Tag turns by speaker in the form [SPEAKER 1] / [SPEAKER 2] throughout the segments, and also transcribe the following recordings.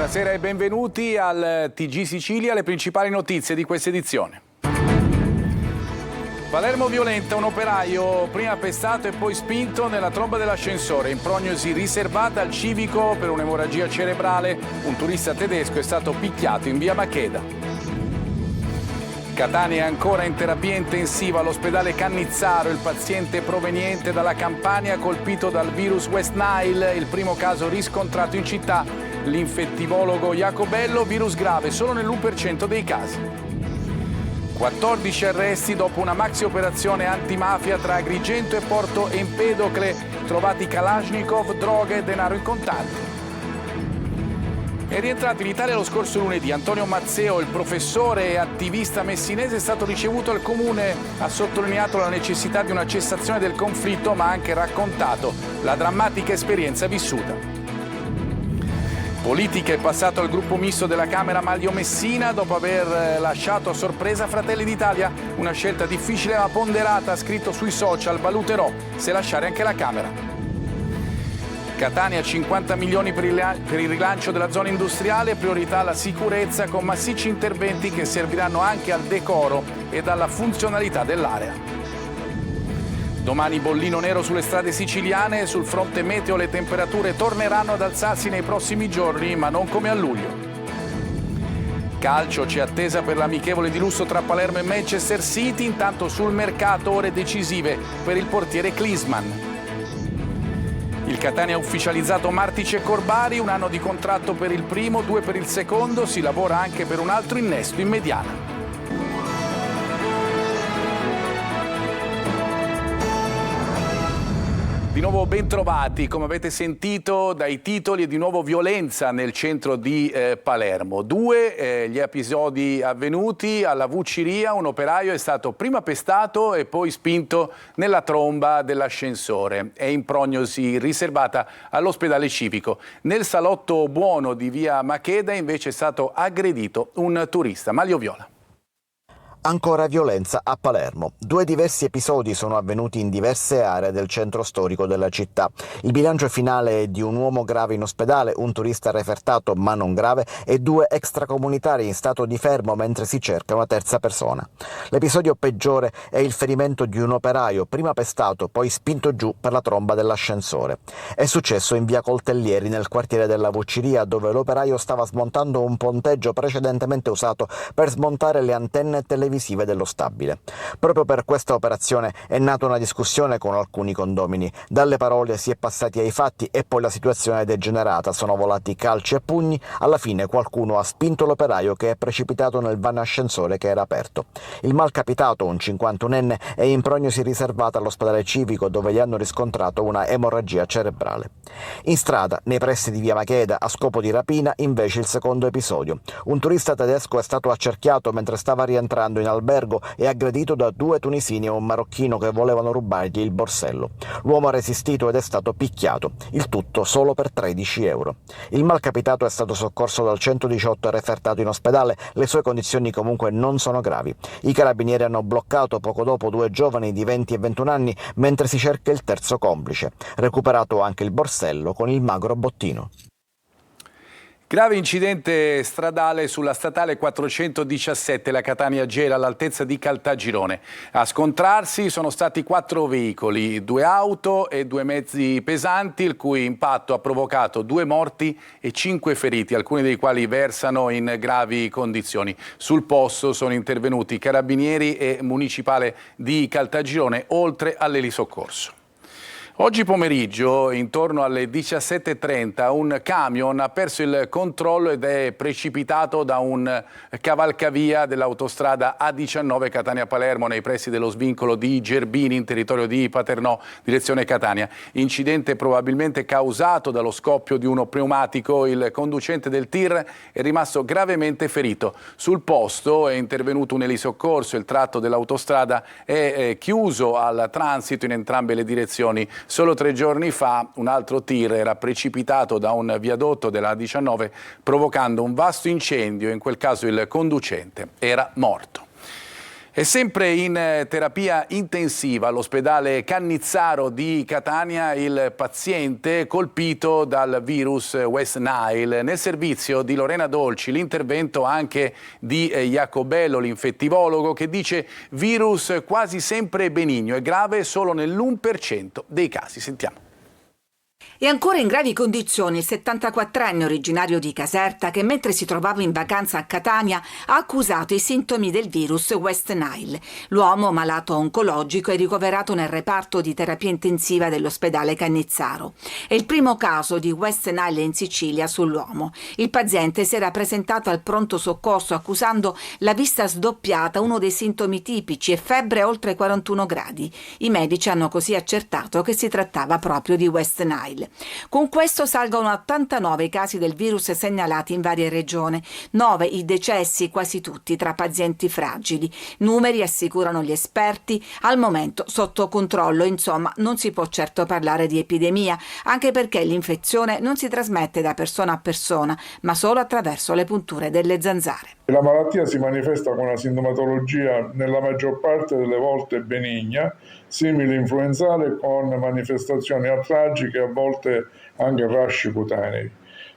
[SPEAKER 1] Buonasera e benvenuti al TG Sicilia, le principali notizie di questa edizione. Palermo violenta, un operaio prima pestato e poi spinto nella tromba dell'ascensore, in prognosi riservata al civico per un'emorragia cerebrale. Un turista tedesco è stato picchiato in via Macheda. Catania è ancora in terapia intensiva all'ospedale Cannizzaro, il paziente proveniente dalla Campania colpito dal virus West Nile, il primo caso riscontrato in città. L'infettivologo Jacobello, virus grave solo nell'1% dei casi. 14 arresti dopo una maxi operazione antimafia tra Agrigento e Porto Empedocle, trovati Kalashnikov, droga e denaro in contanti. È rientrato in Italia lo scorso lunedì. Antonio Mazzeo, il professore e attivista messinese, è stato ricevuto al comune. Ha sottolineato la necessità di una cessazione del conflitto, ma ha anche raccontato la drammatica esperienza vissuta. Politica è passato al gruppo misto della Camera Maglio Messina dopo aver lasciato a sorpresa Fratelli d'Italia. Una scelta difficile ma ponderata, ha scritto sui social, valuterò se lasciare anche la Camera. Catania 50 milioni per il rilancio della zona industriale, priorità alla sicurezza con massicci interventi che serviranno anche al decoro ed alla funzionalità dell'area. Domani bollino nero sulle strade siciliane, sul fronte meteo le temperature torneranno ad alzarsi nei prossimi giorni, ma non come a luglio. Calcio, c'è attesa per l'amichevole di lusso tra Palermo e Manchester City, intanto sul mercato ore decisive per il portiere Klinsmann. Il Catania ha ufficializzato Martic e Corbari, 1 anno di contratto per il primo, 2 per il secondo, si lavora anche per un altro innesto in mediana. Di nuovo bentrovati, come avete sentito dai titoli, è di nuovo violenza nel centro di Palermo. 2 gli episodi avvenuti alla Vucciria, un operaio è stato prima pestato e poi spinto nella tromba dell'ascensore. È in prognosi riservata all'ospedale civico. Nel salotto buono di via Macheda invece è stato aggredito un turista. Maglio Viola.
[SPEAKER 2] Ancora violenza a Palermo. 2 diversi episodi sono avvenuti in diverse aree del centro storico della città. Il bilancio finale è di un uomo grave in ospedale, un turista refertato ma non grave e 2 extracomunitari in stato di fermo mentre si cerca una terza persona. L'episodio peggiore è il ferimento di un operaio, prima pestato, poi spinto giù per la tromba dell'ascensore. È successo in via Coltellieri, nel quartiere della Vucciria, dove l'operaio stava smontando un ponteggio precedentemente usato per smontare le antenne televisive dello stabile. Proprio per questa operazione è nata una discussione con alcuni condomini. Dalle parole si è passati ai fatti e poi la situazione è degenerata. Sono volati calci e pugni. Alla fine qualcuno ha spinto l'operaio, che è precipitato nel vano ascensore che era aperto. Il malcapitato, un 51enne, è in prognosi riservata all'ospedale civico, dove gli hanno riscontrato una emorragia cerebrale. In strada, nei pressi di via Macheda, a scopo di rapina, invece il secondo episodio. Un turista tedesco è stato accerchiato mentre stava rientrando in albergo e aggredito da 2 tunisini e un marocchino che volevano rubargli il borsello. L'uomo ha resistito ed è stato picchiato, il tutto solo per 13 euro. Il malcapitato è stato soccorso dal 118 e refertato in ospedale, le sue condizioni comunque non sono gravi. I carabinieri hanno bloccato poco dopo 2 giovani di 20 e 21 anni mentre si cerca il terzo complice. Recuperato anche il borsello con il magro bottino.
[SPEAKER 1] Grave incidente stradale sulla statale 417, la Catania-Gela, all'altezza di Caltagirone. A scontrarsi sono stati 4 veicoli, 2 auto e 2 mezzi pesanti, il cui impatto ha provocato 2 morti e 5 feriti, alcuni dei quali versano in gravi condizioni. Sul posto sono intervenuti carabinieri e municipale di Caltagirone, oltre all'elisoccorso. Oggi pomeriggio, intorno alle 17:30, un camion ha perso il controllo ed è precipitato da un cavalcavia dell'autostrada A19 Catania-Palermo nei pressi dello svincolo di Gerbini in territorio di Paternò, direzione Catania. Incidente probabilmente causato dallo scoppio di uno pneumatico. Il conducente del tir è rimasto gravemente ferito. Sul posto è intervenuto un elisoccorso. Il tratto dell'autostrada è chiuso al transito in entrambe le direzioni. Solo 3 giorni fa un altro tir era precipitato da un viadotto della A19 provocando un vasto incendio, in quel caso il conducente era morto. E sempre in terapia intensiva all'ospedale Cannizzaro di Catania il paziente colpito dal virus West Nile. Nel servizio di Lorena Dolci l'intervento anche di Jacobello, l'infettivologo, che dice virus quasi sempre benigno e grave solo nell'1% dei casi. Sentiamo.
[SPEAKER 3] È ancora in gravi condizioni il 74enne originario di Caserta che mentre si trovava in vacanza a Catania ha accusato i sintomi del virus West Nile. L'uomo, malato oncologico, è ricoverato nel reparto di terapia intensiva dell'ospedale Cannizzaro. È il primo caso di West Nile in Sicilia sull'uomo. Il paziente si era presentato al pronto soccorso accusando la vista sdoppiata, uno dei sintomi tipici, e febbre oltre 41 gradi. I medici hanno così accertato che si trattava proprio di West Nile. Con questo salgono a 89 i casi del virus segnalati in varie regioni, 9 i decessi, quasi tutti tra pazienti fragili. Numeri, assicurano gli esperti, al momento sotto controllo, insomma non si può certo parlare di epidemia, anche perché l'infezione non si trasmette da persona a persona, ma solo attraverso le punture delle zanzare.
[SPEAKER 4] La malattia si manifesta con una sintomatologia nella maggior parte delle volte benigna, simile influenzale, con manifestazioni artralgiche e a volte anche rasci cutanei.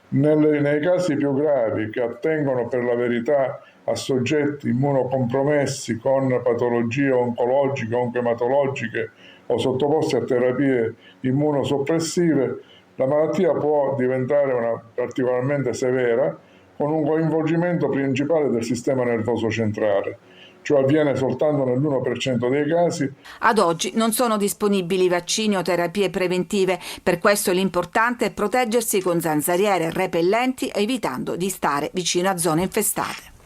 [SPEAKER 4] Nei casi più gravi, che attengono per la verità a soggetti immunocompromessi con patologie oncologiche, oncoematologiche o sottoposti a terapie immunosoppressive, la malattia può diventare particolarmente severa, con un coinvolgimento principale del sistema nervoso centrale. Ciò avviene soltanto nell'1% dei casi.
[SPEAKER 3] Ad oggi non sono disponibili vaccini o terapie preventive, per questo l'importante è proteggersi con zanzariere e repellenti, evitando di stare vicino a zone infestate.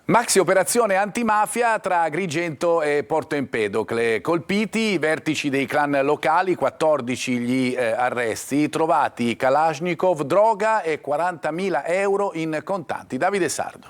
[SPEAKER 1] Maxi operazione antimafia tra Agrigento e Porto Empedocle. Colpiti i vertici dei clan locali, 14 gli arresti, trovati Kalashnikov, droga e 40.000 euro in contanti. Davide Sardo.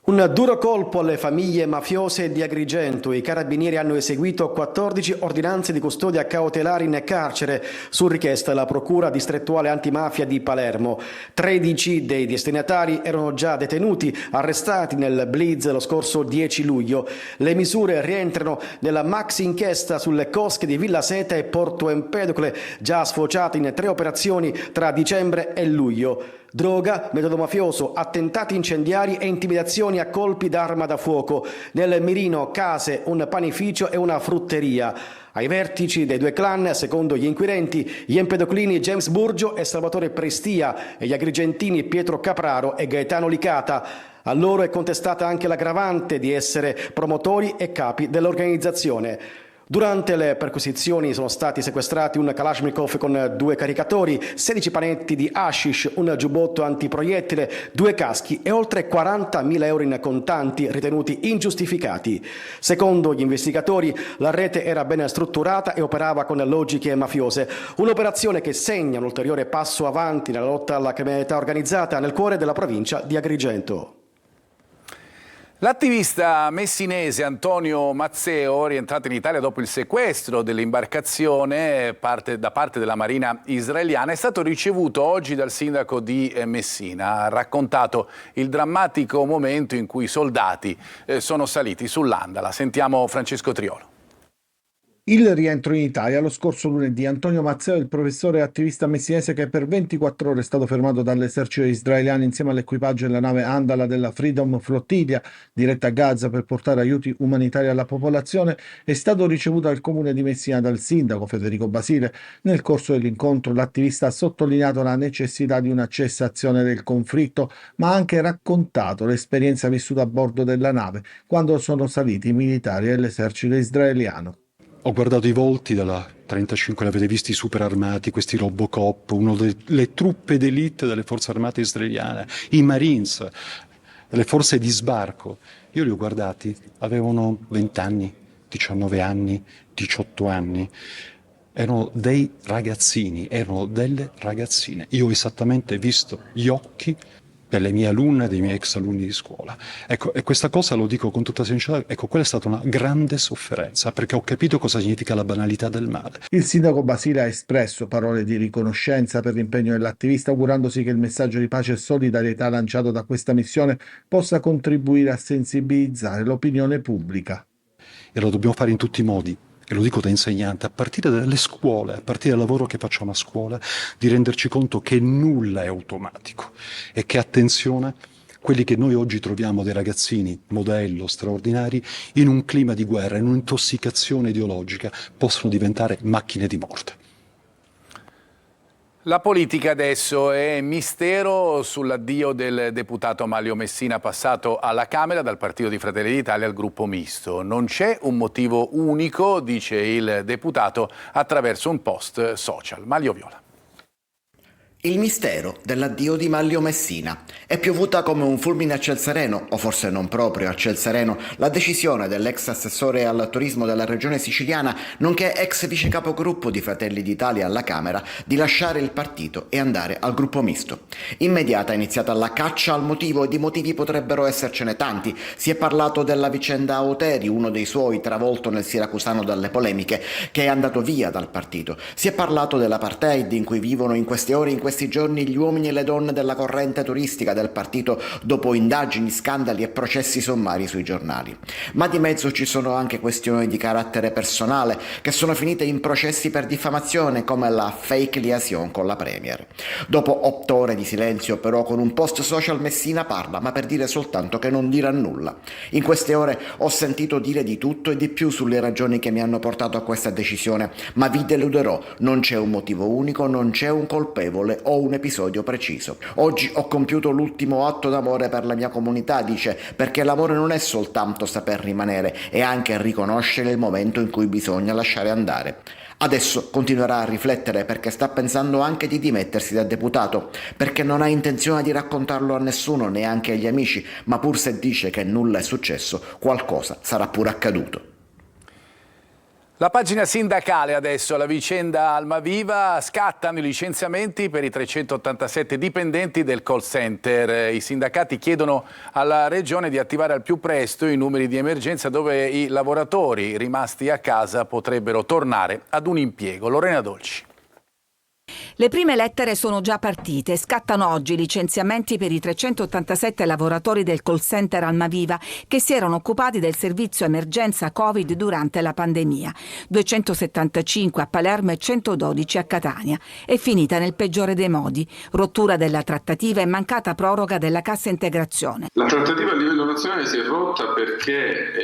[SPEAKER 5] Un duro colpo alle famiglie mafiose di Agrigento. I carabinieri hanno eseguito 14 ordinanze di custodia cautelare in carcere su richiesta della Procura distrettuale antimafia di Palermo. 13 dei destinatari erano già detenuti, arrestati nel blitz lo scorso 10 luglio. Le misure rientrano nella maxi inchiesta sulle cosche di Villa Seta e Porto Empedocle, già sfociate in 3 operazioni tra dicembre e luglio. Droga, metodo mafioso, attentati incendiari e intimidazioni a colpi d'arma da fuoco. Nel mirino case, un panificio e una frutteria. Ai vertici dei 2 clan, secondo gli inquirenti, gli empedoclini James Burgio e Salvatore Prestia e gli agrigentini Pietro Capraro e Gaetano Licata. A loro è contestata anche l'aggravante di essere promotori e capi dell'organizzazione. Durante le perquisizioni sono stati sequestrati un Kalashnikov con 2 caricatori, 16 panetti di hashish, un giubbotto antiproiettile, 2 caschi e oltre 40.000 euro in contanti ritenuti ingiustificati. Secondo gli investigatori, la rete era ben strutturata e operava con logiche mafiose. Un'operazione che segna un ulteriore passo avanti nella lotta alla criminalità organizzata nel cuore della provincia di Agrigento.
[SPEAKER 1] L'attivista messinese Antonio Mazzeo, rientrato in Italia dopo il sequestro dell'imbarcazione da parte della Marina israeliana, è stato ricevuto oggi dal sindaco di Messina. Ha raccontato il drammatico momento in cui i soldati sono saliti sull'Andala. Sentiamo Francesco Triolo.
[SPEAKER 6] Il rientro in Italia lo scorso lunedì. Antonio Mazzeo, il professore attivista messinese che per 24 ore è stato fermato dall'esercito israeliano insieme all'equipaggio della nave Andala della Freedom Flottiglia, diretta a Gaza per portare aiuti umanitari alla popolazione, è stato ricevuto al comune di Messina dal sindaco Federico Basile. Nel corso dell'incontro l'attivista ha sottolineato la necessità di una cessazione del conflitto, ma ha anche raccontato l'esperienza vissuta a bordo della nave quando sono saliti i militari dell'esercito israeliano.
[SPEAKER 7] Ho guardato i volti dalla 35, l'avete visti super armati, questi Robocop, le truppe d'élite delle forze armate israeliane, i Marines, le forze di sbarco. Io li ho guardati, avevano 20 anni, 19 anni, 18 anni. Erano dei ragazzini, erano delle ragazzine. Io ho esattamente visto gli occhi delle mie alunne e dei miei ex alunni di scuola. Ecco, e questa cosa lo dico con tutta sincerità, ecco, quella è stata una grande sofferenza, perché ho capito cosa significa la banalità del male.
[SPEAKER 6] Il sindaco Basile ha espresso parole di riconoscenza per l'impegno dell'attivista, augurandosi che il messaggio di pace e solidarietà lanciato da questa missione possa contribuire a sensibilizzare l'opinione pubblica.
[SPEAKER 7] E lo dobbiamo fare in tutti i modi. E lo dico da insegnante, a partire dalle scuole, a partire dal lavoro che facciamo a scuola, di renderci conto che nulla è automatico e che, attenzione, quelli che noi oggi troviamo dei ragazzini modello straordinari, in un clima di guerra, in un'intossicazione ideologica, possono diventare macchine di morte.
[SPEAKER 1] La politica adesso è mistero sull'addio del deputato Amalio Messina passato alla Camera dal Partito di Fratelli d'Italia al gruppo misto. Non c'è un motivo unico, dice il deputato attraverso un post social. Maglio Viola.
[SPEAKER 2] Il mistero dell'addio di Amalio Messina. È piovuta come un fulmine a ciel sereno, o forse non proprio a ciel sereno, la decisione dell'ex assessore al turismo della regione siciliana, nonché ex vice capogruppo di Fratelli d'Italia alla Camera, di lasciare il partito e andare al gruppo misto. Immediata è iniziata la caccia al motivo, e di motivi potrebbero essercene tanti. Si è parlato della vicenda Oteri, uno dei suoi travolto nel siracusano dalle polemiche, che è andato via dal partito. Si è parlato dell'apartheid in cui vivono in queste ore, in questi giorni, gli uomini e le donne della corrente turistica del partito dopo indagini, scandali e processi sommari sui giornali. Ma di mezzo ci sono anche questioni di carattere personale che sono finite in processi per diffamazione, come la fake liaison con la Premier. Dopo 8 ore di silenzio, però, con un post social Messina parla, ma per dire soltanto che non dirà nulla. In queste ore ho sentito dire di tutto e di più sulle ragioni che mi hanno portato a questa decisione, ma vi deluderò, non c'è un motivo unico, non c'è un colpevole o un episodio preciso. Oggi ho compiuto l'ultimo atto d'amore per la mia comunità, dice, perché l'amore non è soltanto saper rimanere, è anche riconoscere il momento in cui bisogna lasciare andare. Adesso continuerà a riflettere, perché sta pensando anche di dimettersi da deputato, perché non ha intenzione di raccontarlo a nessuno, neanche agli amici, ma pur se dice che nulla è successo, qualcosa sarà pure accaduto.
[SPEAKER 1] La pagina sindacale adesso, la vicenda Almaviva, scattano i licenziamenti per i 387 dipendenti del call center. I sindacati chiedono alla Regione di attivare al più presto i numeri di emergenza dove i lavoratori rimasti a casa potrebbero tornare ad un impiego. Lorena Dolci.
[SPEAKER 3] Le prime lettere sono già partite. Scattano oggi i licenziamenti per i 387 lavoratori del call center Almaviva che si erano occupati del servizio emergenza Covid durante la pandemia. 275 a Palermo e 112 a Catania. È finita nel peggiore dei modi. Rottura della trattativa e mancata proroga della cassa integrazione.
[SPEAKER 8] La trattativa a livello nazionale si è rotta perché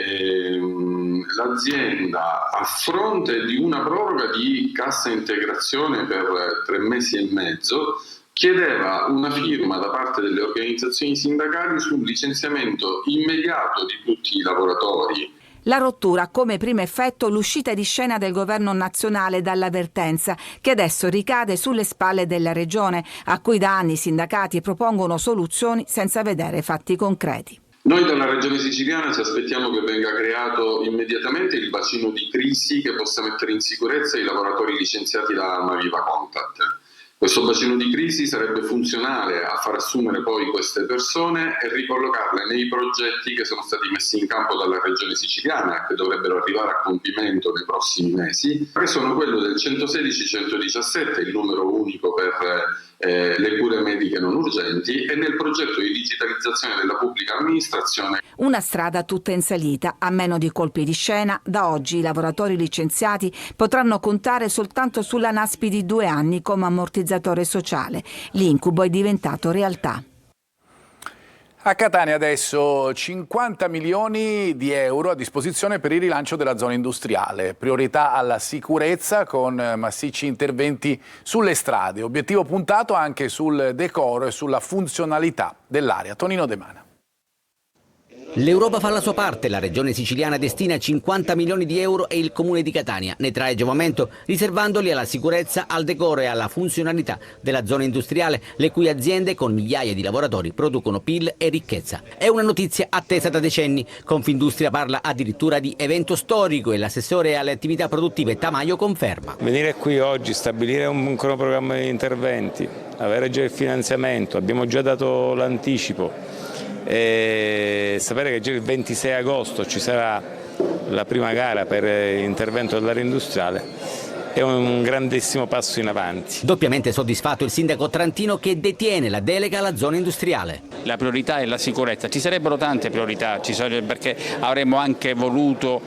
[SPEAKER 8] l'azienda, a fronte di una proroga di cassa integrazione per 3 mesi e mezzo, chiedeva una firma da parte delle organizzazioni sindacali sul licenziamento immediato di tutti i lavoratori.
[SPEAKER 3] La rottura ha come primo effetto l'uscita di scena del governo nazionale dall'avvertenza, che adesso ricade sulle spalle della regione, a cui da anni i sindacati propongono soluzioni senza vedere fatti concreti.
[SPEAKER 8] Noi dalla Regione Siciliana ci aspettiamo che venga creato immediatamente il bacino di crisi che possa mettere in sicurezza i lavoratori licenziati da Almaviva Contact. Questo bacino di crisi sarebbe funzionale a far assumere poi queste persone e ricollocarle nei progetti che sono stati messi in campo dalla Regione Siciliana, che dovrebbero arrivare a compimento nei prossimi mesi, che sono quello del 116-117, il numero unico per le cure mediche non urgenti, e nel progetto di digitalizzazione della pubblica amministrazione.
[SPEAKER 3] Una strada tutta in salita, a meno di colpi di scena. Da oggi i lavoratori licenziati potranno contare soltanto sulla NASPI di 2 anni come ammortizzatore sociale. L'incubo è diventato realtà.
[SPEAKER 1] A Catania adesso 50 milioni di euro a disposizione per il rilancio della zona industriale. Priorità alla sicurezza con massicci interventi sulle strade. Obiettivo puntato anche sul decoro e sulla funzionalità dell'area. Tonino De Mana.
[SPEAKER 9] L'Europa fa la sua parte, la regione siciliana destina 50 milioni di euro e il comune di Catania ne trae giovamento, riservandoli alla sicurezza, al decoro e alla funzionalità della zona industriale, le cui aziende con migliaia di lavoratori producono PIL e ricchezza. È una notizia attesa da decenni. Confindustria parla addirittura di evento storico e l'assessore alle attività produttive Tamaio conferma.
[SPEAKER 10] Venire qui oggi, stabilire un cronoprogramma di interventi, avere già il finanziamento, abbiamo già dato l'anticipo. E sapere che già il 26 agosto ci sarà la prima gara per l'intervento dell'area industriale è un grandissimo passo in avanti.
[SPEAKER 9] Doppiamente soddisfatto il sindaco trentino che detiene la delega alla zona industriale.
[SPEAKER 11] La priorità è la sicurezza, ci sarebbero tante priorità, perché avremmo anche voluto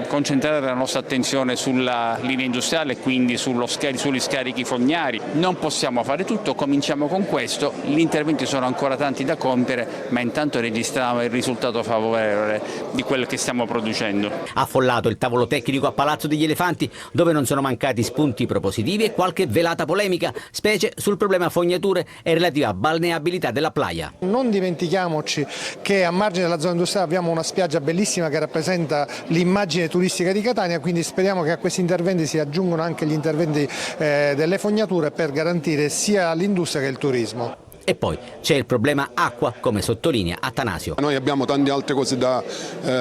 [SPEAKER 11] concentrare la nostra attenzione sulla linea industriale e quindi sugli scarichi fognari. Non possiamo fare tutto, cominciamo con questo, gli interventi sono ancora tanti da compiere, ma intanto registriamo il risultato favorevole di quello che stiamo producendo.
[SPEAKER 9] Affollato il tavolo tecnico a Palazzo degli Elefanti, dove non sono mancati spunti propositivi e qualche velata polemica, specie sul problema fognature e relativa balneabilità della playa.
[SPEAKER 12] Non dimentichiamoci che a margine della zona industriale abbiamo una spiaggia bellissima che rappresenta l'immagine turistica di Catania, quindi speriamo che a questi interventi si aggiungano anche gli interventi delle fognature per garantire sia l'industria che il turismo.
[SPEAKER 9] E poi c'è il problema acqua, come sottolinea Attanasio.
[SPEAKER 13] Noi abbiamo tante altre cose da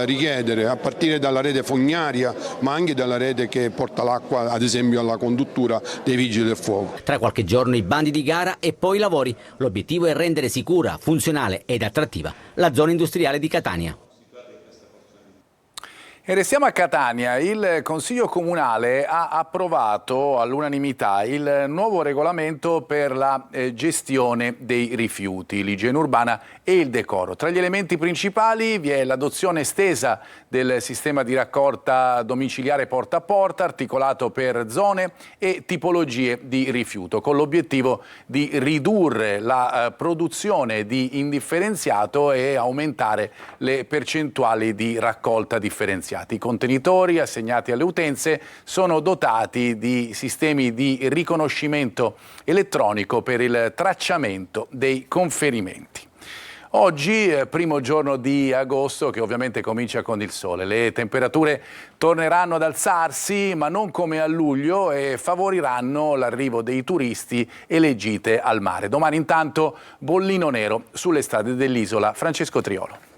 [SPEAKER 13] richiedere, a partire dalla rete fognaria, ma anche dalla rete che porta l'acqua, ad esempio alla conduttura dei vigili del fuoco.
[SPEAKER 9] Tra qualche giorno i bandi di gara e poi i lavori. L'obiettivo è rendere sicura, funzionale ed attrattiva la zona industriale di Catania.
[SPEAKER 1] E restiamo a Catania. Il Consiglio Comunale ha approvato all'unanimità il nuovo regolamento per la gestione dei rifiuti, l'igiene urbana e il decoro. Tra gli elementi principali vi è l'adozione estesa del sistema di raccolta domiciliare porta a porta, articolato per zone e tipologie di rifiuto, con l'obiettivo di ridurre la produzione di indifferenziato e aumentare le percentuali di raccolta differenziata. I contenitori assegnati alle utenze sono dotati di sistemi di riconoscimento elettronico per il tracciamento dei conferimenti. Oggi, primo giorno di agosto, che ovviamente comincia con il sole, le temperature torneranno ad alzarsi, ma non come a luglio, e favoriranno l'arrivo dei turisti e le gite al mare. Domani intanto bollino nero sulle strade dell'isola. Francesco Triolo.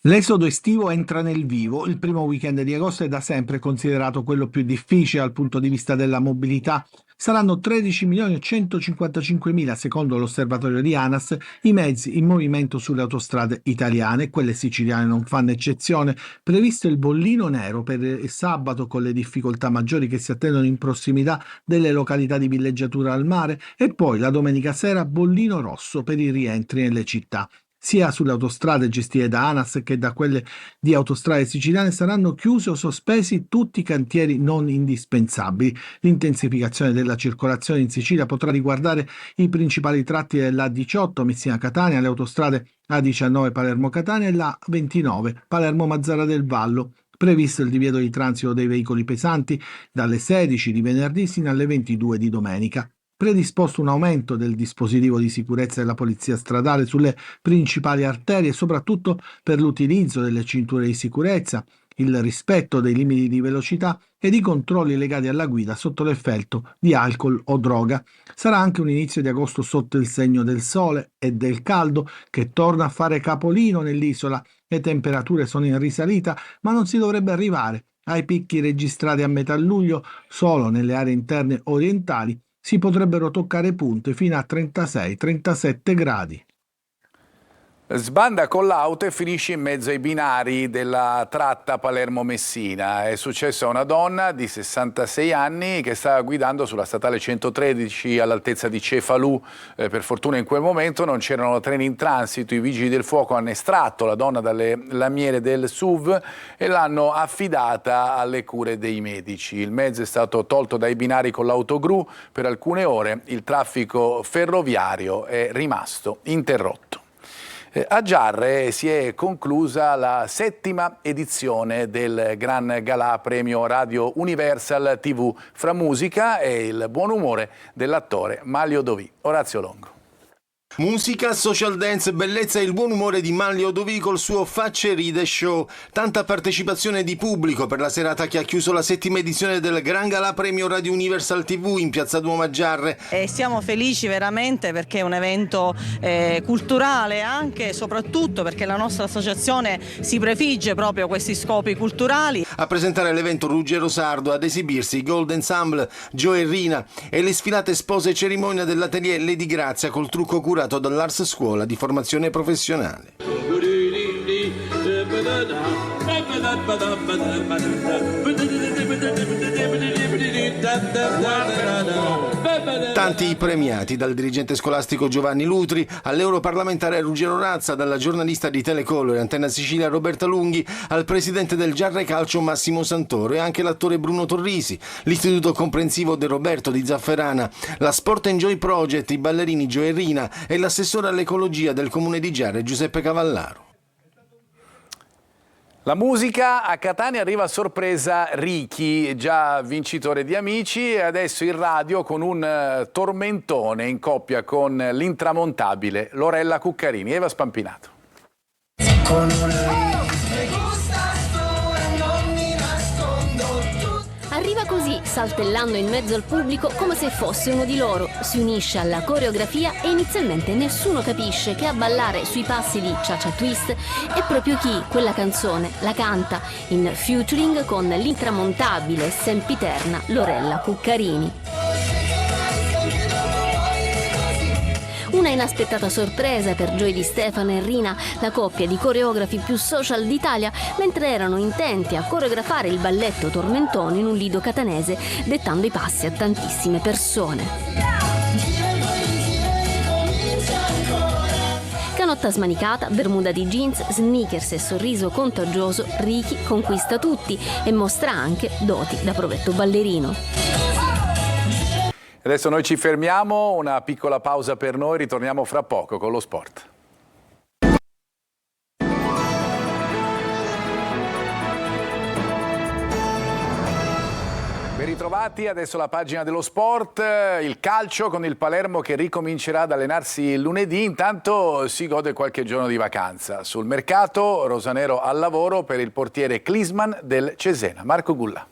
[SPEAKER 6] L'esodo estivo entra nel vivo. Il primo weekend di agosto è da sempre considerato quello più difficile dal punto di vista della mobilità. Saranno 13.155.000, secondo l'osservatorio di ANAS, i mezzi in movimento sulle autostrade italiane. Quelle siciliane non fanno eccezione. Previsto il bollino nero per il sabato, con le difficoltà maggiori che si attendono in prossimità delle località di villeggiatura al mare, e poi la domenica sera bollino rosso per i rientri nelle città. Sia sulle autostrade gestite da ANAS che da quelle di Autostrade Siciliane saranno chiusi o sospesi tutti i cantieri non indispensabili. L'intensificazione della circolazione in Sicilia potrà riguardare i principali tratti della A18 Messina-Catania, le autostrade A19 Palermo-Catania e la A29 Palermo-Mazzara del Vallo. Previsto il divieto di transito dei veicoli pesanti dalle 16 di venerdì sino alle 22 di domenica. Predisposto un aumento del dispositivo di sicurezza della polizia stradale sulle principali arterie, soprattutto per l'utilizzo delle cinture di sicurezza, il rispetto dei limiti di velocità ed i controlli legati alla guida sotto l'effetto di alcol o droga. Sarà anche un inizio di agosto sotto il segno del sole e del caldo, che torna a fare capolino nell'isola. Le temperature sono in risalita, ma non si dovrebbe arrivare ai picchi registrati a metà luglio. Solo nelle aree interne orientali si potrebbero toccare punte fino a 36-37 gradi.
[SPEAKER 1] Sbanda con l'auto e finisce in mezzo ai binari della tratta Palermo-Messina. È successo a una donna di 66 anni che stava guidando sulla statale 113 all'altezza di Cefalù. Per fortuna in quel momento non c'erano treni in transito. I vigili del fuoco hanno estratto la donna dalle lamiere del SUV e l'hanno affidata alle cure dei medici. Il mezzo è stato tolto dai binari con l'autogru. Per alcune ore il traffico ferroviario è rimasto interrotto. A Giarre si è conclusa la 7ª edizione del Gran Galà Premio Radio Universal TV fra musica e il buon umore dell'attore Maglio Dovì. Orazio Longo.
[SPEAKER 14] Musica, social dance, bellezza e il buon umore di Manlio Odovi col suo Facce Ride Show. Tanta partecipazione di pubblico per la serata che ha chiuso la 7ª edizione del Gran Galà Premio Radio Universal TV in Piazza Duomo a Giarre.
[SPEAKER 15] Siamo felici veramente perché è un evento culturale, anche e soprattutto perché la nostra associazione si prefigge proprio questi scopi culturali.
[SPEAKER 14] A presentare l'evento Ruggero Sardo, ad esibirsi Gold Ensemble, Joe e Rina e le sfilate spose e cerimonia dell'atelier Lady Grazia col trucco curato dall'Ars Scuola di formazione professionale. Tanti i premiati, dal dirigente scolastico Giovanni Lutri all'europarlamentare Ruggero Razza, dalla giornalista di Telecolor e Antenna Sicilia Roberta Lunghi al presidente del Giarre Calcio Massimo Santoro e anche l'attore Bruno Torrisi, l'istituto comprensivo De Roberto di Zafferana, la Sport Enjoy Project, i ballerini Gio e Rina e l'assessore all'ecologia del comune di Giarre Giuseppe Cavallaro.
[SPEAKER 1] La musica, a Catania arriva a sorpresa Ricky, già vincitore di Amici, e adesso in radio con un tormentone in coppia con l'intramontabile Lorella Cuccarini. Eva Spampinato.
[SPEAKER 16] Arriva così, saltellando in mezzo al pubblico come se fosse uno di loro. Si unisce alla coreografia e inizialmente nessuno capisce che a ballare sui passi di Cha Cha Twist è proprio chi quella canzone la canta, in featuring con l'intramontabile e sempiterna Lorella Cuccarini. Una inaspettata sorpresa per Joy Di Stefano e Rina, la coppia di coreografi più social d'Italia, mentre erano intenti a coreografare il balletto tormentone in un lido catanese, dettando i passi a tantissime persone. Canotta smanicata, bermuda di jeans, sneakers e sorriso contagioso, Ricky conquista tutti e mostra anche doti da provetto ballerino.
[SPEAKER 1] Adesso noi ci fermiamo, una piccola pausa per noi, ritorniamo fra poco con lo sport. Ben ritrovati, adesso la pagina dello sport, il calcio con il Palermo che ricomincerà ad allenarsi lunedì, intanto si gode qualche giorno di vacanza. Sul mercato rosanero al lavoro per il portiere Klinsmann del Cesena. Marco Gulla.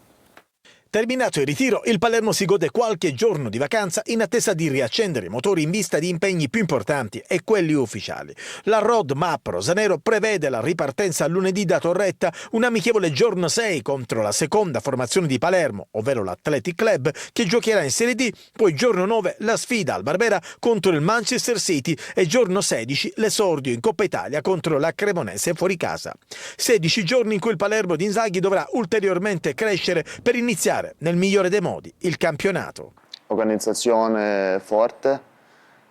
[SPEAKER 17] Terminato il ritiro, il Palermo si gode qualche giorno di vacanza in attesa di riaccendere i motori in vista di impegni più importanti e quelli ufficiali. La roadmap rosanero prevede la ripartenza lunedì da Torretta, un amichevole giorno 6 contro la seconda formazione di Palermo, ovvero l'Athletic Club, che giocherà in Serie D, poi giorno 9 la sfida al Barbera contro il Manchester City e giorno 16 l'esordio in Coppa Italia contro la Cremonese fuori casa. 16 giorni in cui il Palermo di Inzaghi dovrà ulteriormente crescere per iniziare nel migliore dei modi il campionato.
[SPEAKER 18] Organizzazione forte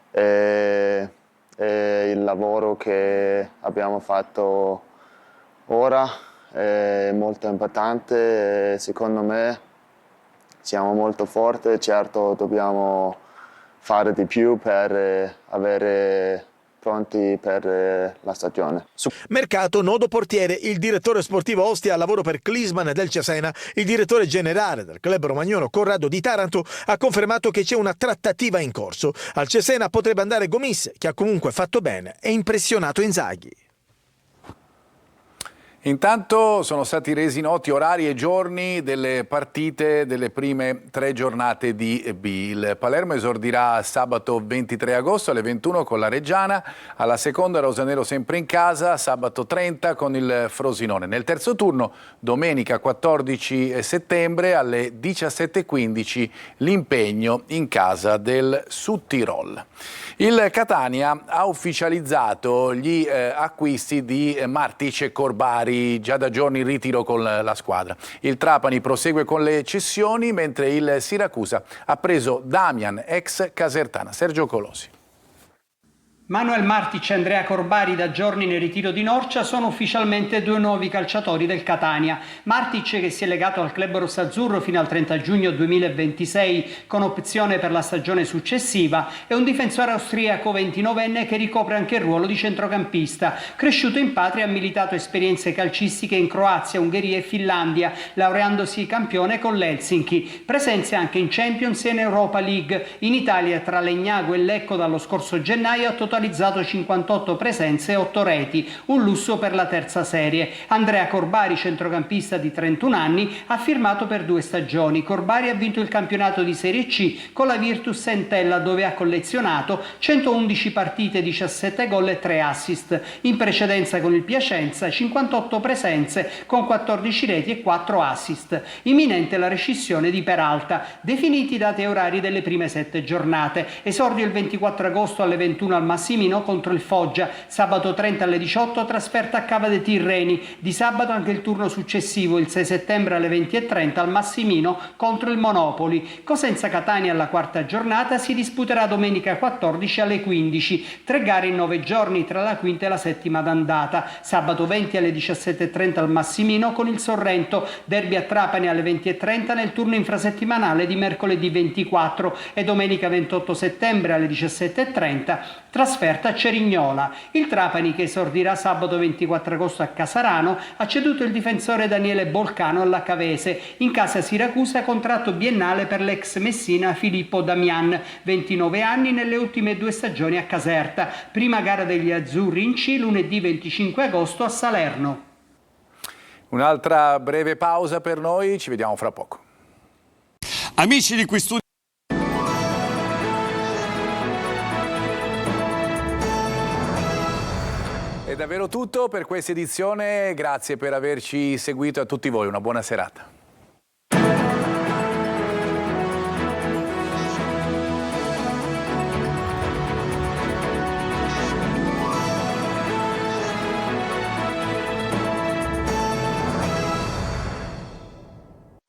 [SPEAKER 18] e il lavoro che abbiamo fatto ora è molto importante. Secondo me siamo molto forti, certo dobbiamo fare di più per avere pronti per la stagione.
[SPEAKER 17] Mercato, nodo portiere, il direttore sportivo Ostia al lavoro per Klinsmann del Cesena. Il direttore generale del club romagnolo Corrado Di Taranto ha confermato che c'è una trattativa in corso. Al Cesena potrebbe andare Gomis, che ha comunque fatto bene e impressionato Inzaghi.
[SPEAKER 1] Intanto sono stati resi noti orari e giorni delle partite delle prime 3 giornate di B. Il Palermo esordirà sabato 23 agosto alle 21 con la Reggiana, alla seconda rosanero sempre in casa, sabato 30 con il Frosinone. Nel terzo turno, domenica 14 settembre alle 17:15 l'impegno in casa del Sudtirol. Il Catania ha ufficializzato gli acquisti di Martic e Corbari, già da giorni in ritiro con la squadra. Il Trapani prosegue con le cessioni, mentre il Siracusa ha preso Damian, ex Casertana. Sergio Colosi.
[SPEAKER 19] Manuel Martic e Andrea Corbari, da giorni nel ritiro di Norcia, sono ufficialmente 2 nuovi calciatori del Catania. Martic, che si è legato al club rossazzurro fino al 30 giugno 2026 con opzione per la stagione successiva, è un difensore austriaco 29enne che ricopre anche il ruolo di centrocampista. Cresciuto in patria, ha militato esperienze calcistiche in Croazia, Ungheria e Finlandia, laureandosi campione con l'Helsinki. Presenze anche in Champions e in Europa League. In Italia, tra Legnago e Lecco dallo scorso gennaio, ha totalizzato totalizzato 58 presenze e 8 reti, un lusso per la terza serie. Andrea Corbari, centrocampista di 31 anni, ha firmato per 2 stagioni. Corbari ha vinto il campionato di Serie C con la Virtus Entella, dove ha collezionato 111 partite, 17 gol e 3 assist. In precedenza con il Piacenza 58 presenze con 14 reti e 4 assist. Imminente la rescissione di Peralta. Definiti date e orari delle prime 7 giornate. Esordio il 24 agosto alle 21 al Massimino contro il Foggia. Sabato 30 alle 18 trasferta a Cava dei Tirreni. Di sabato anche il turno successivo, il 6 settembre alle 20:30 al Massimino contro il Monopoli. Cosenza Catania alla quarta giornata si disputerà domenica 14 alle 15. 3 gare in 9 giorni tra la quinta e la settima d'andata. Sabato 20 alle 17:30 al Massimino con il Sorrento. Derby a Trapani alle 20:30 nel turno infrasettimanale di mercoledì 24 e domenica 28 settembre alle 17:30 trasferta a Cerignola. Il Trapani, che esordirà sabato 24 agosto a Casarano, ha ceduto il difensore Daniele Bolcano alla Cavese. In casa Siracusa contratto biennale per l'ex Messina Filippo Damian, 29 anni, nelle ultime 2 stagioni a Caserta. Prima gara degli azzurri in C lunedì 25 agosto a Salerno.
[SPEAKER 1] Un'altra breve pausa per noi, ci vediamo fra poco.
[SPEAKER 20] Amici di Qui Studio.
[SPEAKER 1] È davvero tutto per questa edizione, grazie per averci seguito, a tutti voi una buona serata.